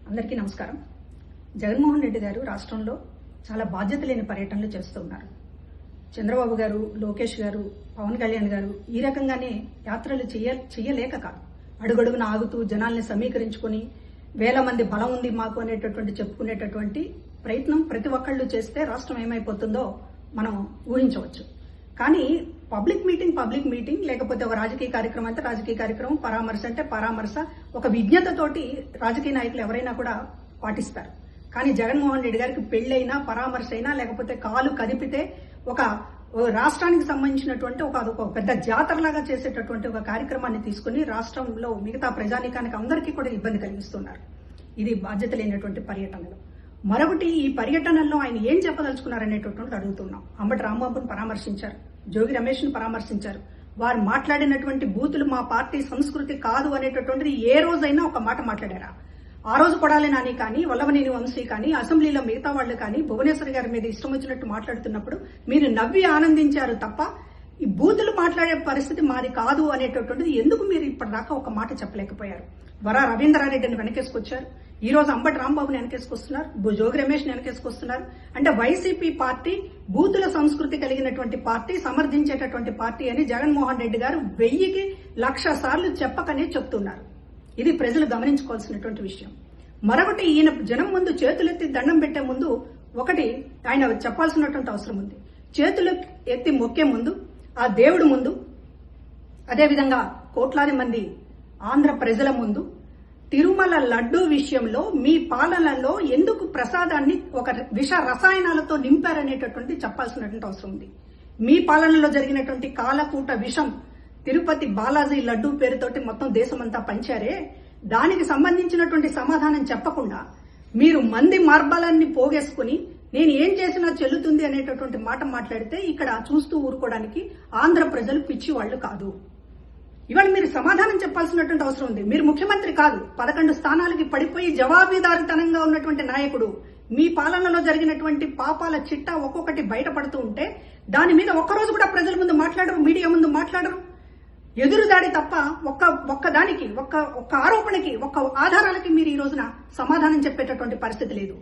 అందరికీ నమస్కారం. జగన్మోహన్ రెడ్డి గారు రాష్ట్రంలో చాలా బాధ్యత లేని పర్యటనలు చేస్తున్నారు. చంద్రబాబు గారు, లోకేష్ గారు, పవన్ కళ్యాణ్ గారు ఈ రకంగానే యాత్రలు చేయలేక కాదు, అడుగడుగున ఆగుతూ జనాల్ని సమీకరించుకుని వేల మంది బలం ఉంది మాకు అనేటటువంటి చెప్పుకునేటటువంటి ప్రయత్నం ప్రతి ఒక్కళ్ళు చేస్తే రాష్ట్రం ఏమైపోతుందో మనం ఊహించవచ్చు. కానీ పబ్లిక్ మీటింగ్ లేకపోతే ఒక రాజకీయ కార్యక్రమం అంటే రాజకీయ కార్యక్రమం, పరామర్శ అంటే పరామర్శ, ఒక విజ్ఞతతోటి రాజకీయ నాయకులు ఎవరైనా కూడా పాటిస్తారు. కానీ జగన్మోహన్ రెడ్డి గారికి పెళ్లైనా, పరామర్శ అయినా, లేకపోతే కాలు కదిపితే ఒక రాష్ట్రానికి సంబంధించినటువంటి ఒక పెద్ద జాతరలాగా చేసేటటువంటి ఒక కార్యక్రమాన్ని తీసుకుని రాష్ట్రంలో మిగతా ప్రజానీకానికి అందరికీ కూడా ఇబ్బంది కలిగిస్తున్నారు. ఇది బాధ్యత లేనటువంటి పర్యటనలు. మరొకటి, ఈ పర్యటనల్లో ఆయన ఏం చెప్పదలుచుకున్నారనేటటువంటిది అడుగుతున్నాం. అంబటి రాంబాబును పరామర్శించారు, జోగి రమేష్ ను పరామర్శించారు. వారు మాట్లాడినటువంటి బూతులు మా పార్టీ సంస్కృతి కాదు అనేటటువంటిది ఏ రోజైనా ఒక మాట మాట్లాడారా? ఆ రోజు కొడాలి నాని కానీ, వల్లభనేని వంశీ కానీ, అసెంబ్లీలో మిగతా వాళ్ళు కానీ భువనేశ్వరి గారి మీద ఇష్టం వచ్చినట్టు మాట్లాడుతున్నప్పుడు మీరు నవ్వి ఆనందించారు తప్ప ఈ బూతులు మాట్లాడే పరిస్థితి మాది కాదు అనేటటువంటిది ఎందుకు మీరు ఇప్పటిదాకా ఒక మాట చెప్పలేకపోయారు? వరా రవీంద్రారెడ్డిని వెనకేసుకొచ్చారు, ఈ రోజు అంబటి రాంబాబుని వెనకేసుకొస్తున్నారు, జోగి రమేష్ ని వెనకేసుకొస్తున్నారు. అంటే వైసీపీ పార్టీ బూతుల సంస్కృతి కలిగినటువంటి పార్టీ, సమర్థించేటటువంటి పార్టీ అని జగన్మోహన్ రెడ్డి గారు 1000కి 1,00,000 సార్లు చెప్పకనే చెప్తున్నారు. ఇది ప్రజలు గమనించుకోవాల్సినటువంటి విషయం. మరొకటి, ఈయన జనం ముందు చేతులెత్తి దండం పెట్టే ముందు ఒకటి ఆయన చెప్పాల్సినటువంటి అవసరం ఉంది. చేతులు ఎత్తి మొక్కే ముందు ఆ దేవుడి ముందు, అదేవిధంగా కోట్లాది మంది ఆంధ్ర ప్రజల ముందు తిరుమల లడ్డూ విషయంలో మీ పాలనలో ఎందుకు ప్రసాదాన్ని ఒక విష రసాయనాలతో నింపారనేటటువంటి చెప్పాల్సినటువంటి అవసరం ఉంది. మీ పాలనలో జరిగినటువంటి కాలకూట విషం తిరుపతి బాలాజీ లడ్డూ పేరుతోటి మొత్తం దేశమంతా పంచారే, దానికి సంబంధించినటువంటి సమాధానం చెప్పకుండా మీరు మంది మార్బలాన్ని పోగేసుకుని నేను ఏం చేసినా చెల్లుతుంది అనేటటువంటి మాట మాట్లాడితే ఇక్కడ చూస్తూ ఊరుకోవడానికి ఆంధ్ర ప్రజలు పిచ్చి వాళ్ళు కాదు. ఇవాళ మీరు సమాధానం చెప్పాల్సినటువంటి అవసరం ఉంది. మీరు ముఖ్యమంత్రి కాదు, 11 స్థానాలకి పడిపోయి జవాబుదారితనంగా ఉన్నటువంటి నాయకుడు. మీ పాలనలో జరిగినటువంటి పాపాల చిట్టా ఒక్కొక్కటి బయటపడుతూ ఉంటే దాని మీద ఒక్కరోజు కూడా ప్రజల ముందు మాట్లాడరు, మీడియా ముందు మాట్లాడరు. ఎదురుదాడి తప్ప ఒక్క ఆరోపణకి, ఒక్క ఆధారాలకి మీరు ఈ రోజున సమాధానం చెప్పేటటువంటి పరిస్థితి లేదు.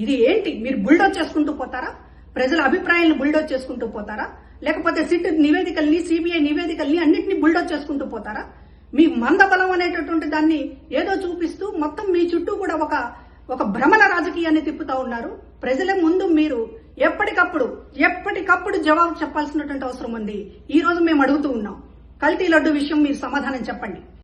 ఇది ఏంటి? మీరు బుల్డోజ్ చేసుకుంటూ పోతారా? ప్రజల అభిప్రాయాలను బుల్డోజ్ చేసుకుంటూ పోతారా? లేకపోతే సిట్ నివేదికల్ని, సిబిఐ నివేదికల్ని అన్నింటినీ బుల్డోజ్ చేసుకుంటూ పోతారా? మీ మందబలం అనేటటువంటి దాన్ని ఏదో చూపిస్తూ మొత్తం మీ చుట్టూ కూడా ఒక భ్రమల రాజకీయాన్ని తిప్పుతా ఉన్నారు. ప్రజల ముందు మీరు ఎప్పటికప్పుడు జవాబు చెప్పాల్సినటువంటి అవసరం ఉంది. ఈ రోజు మేము అడుగుతూ ఉన్నాం, కల్తీ లడ్డు విషయం మీరు సమాధానం చెప్పండి.